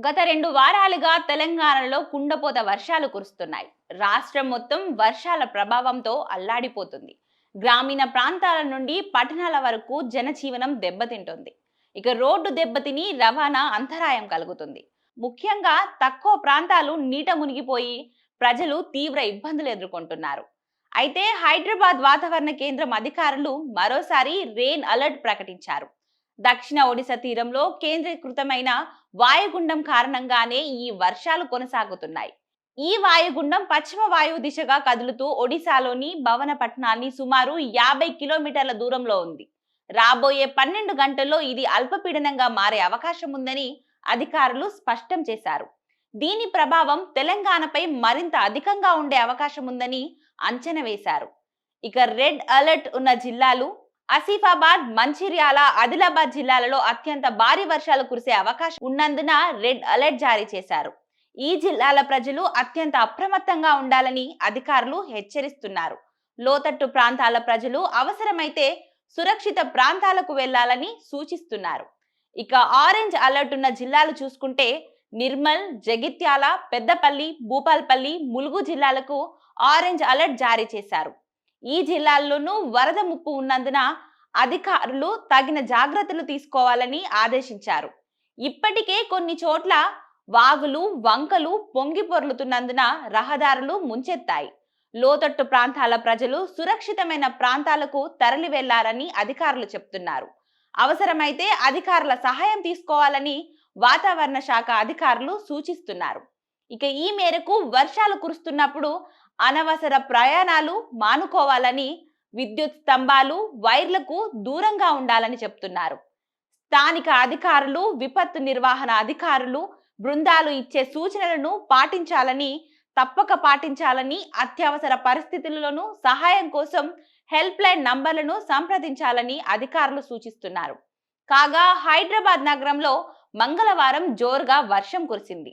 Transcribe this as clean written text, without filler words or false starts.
గత 2 వారాలుగా తెలంగాణలో కుండపోత వర్షాలు కురుస్తున్నాయి. రాష్ట్రం మొత్తం వర్షాల ప్రభావంతో అల్లాడిపోతుంది. గ్రామీణ ప్రాంతాల నుండి పట్టణాల వరకు జనజీవనం దెబ్బతింటుంది. ఇక రోడ్డు దెబ్బతిని రవాణా అంతరాయం కలుగుతుంది. ముఖ్యంగా తక్కువ ప్రాంతాలు నీట మునిగిపోయి ప్రజలు తీవ్ర ఇబ్బందులు ఎదుర్కొంటున్నారు. అయితే హైదరాబాద్ వాతావరణ కేంద్రం అధికారులు మరోసారి రెయిన్ అలర్ట్ ప్రకటించారు. దక్షిణ ఒడిశా తీరంలో కేంద్రీకృతమైన వాయుగుండం కారణంగానే ఈ వర్షాలు కొనసాగుతున్నాయి. ఈ వాయుగుండం పశ్చిమ వాయువు దిశగా కదులుతూ ఒడిశాలోని భవనపట్నాన్ని సుమారు 50 కిలోమీటర్ల దూరంలో ఉంది. రాబోయే 12 గంటల్లో ఇది అల్పపీడనంగా మారే అవకాశం ఉందని అధికారులు స్పష్టం చేశారు. దీని ప్రభావం తెలంగాణపై మరింత అధికంగా ఉండే అవకాశం ఉందని అంచనా వేశారు. ఇక రెడ్ అలర్ట్ ఉన్న జిల్లాలు ఆసిఫాబాద్, మంచిర్యాల, ఆదిలాబాద్ జిల్లాలలో అత్యంత భారీ వర్షాలు కురిసే అవకాశం ఉన్నందున రెడ్ అలర్ట్ జారీ చేశారు. ఈ జిల్లాల ప్రజలు అత్యంత అప్రమత్తంగా ఉండాలని అధికారులు హెచ్చరిస్తున్నారు. లోతట్టు ప్రాంతాల ప్రజలు అవసరమైతే సురక్షిత ప్రాంతాలకు వెళ్లాలని సూచిస్తున్నారు. ఇక ఆరెంజ్ అలర్ట్ ఉన్న జిల్లాలు చూసుకుంటే నిర్మల్, జగిత్యాల, పెద్దపల్లి, భూపాల్పల్లి, ములుగు జిల్లాలకు ఆరెంజ్ అలర్ట్ జారీ చేశారు. ఈ జిల్లాల్లోనూ వరద ముప్పు ఉన్నందున అధికారులు తగిన జాగ్రత్తలు తీసుకోవాలని ఆదేశించారు. ఇప్పటికే కొన్ని చోట్ల వాగులు, వంకలు పొంగి పొర్లుతున్నందున రహదారులు ముంచెత్తాయి. లోతట్టు ప్రాంతాల ప్రజలు సురక్షితమైన ప్రాంతాలకు తరలి వెళ్లారని అధికారులు చెప్తున్నారు. అవసరమైతే అధికారుల సహాయం తీసుకోవాలని వాతావరణ శాఖ అధికారులు సూచిస్తున్నారు. ఇక ఈ మేరకు వర్షాలు కురుస్తున్నప్పుడు అనవసర ప్రయాణాలు మానుకోవాలని, విద్యుత్ స్తంభాలు, వైర్లకు దూరంగా ఉండాలని చెప్తున్నారు. స్థానిక అధికారులు, విపత్తు నిర్వహణ అధికారులు బృందాలు ఇచ్చే సూచనలను తప్పక పాటించాలని, అత్యవసర పరిస్థితుల్లోనూ సహాయం కోసం హెల్ప్ లైన్ నంబర్లను సంప్రదించాలని అధికారులు సూచిస్తున్నారు. కాగా హైదరాబాద్ నగరంలో మంగళవారం జోరుగా వర్షం కురిసింది.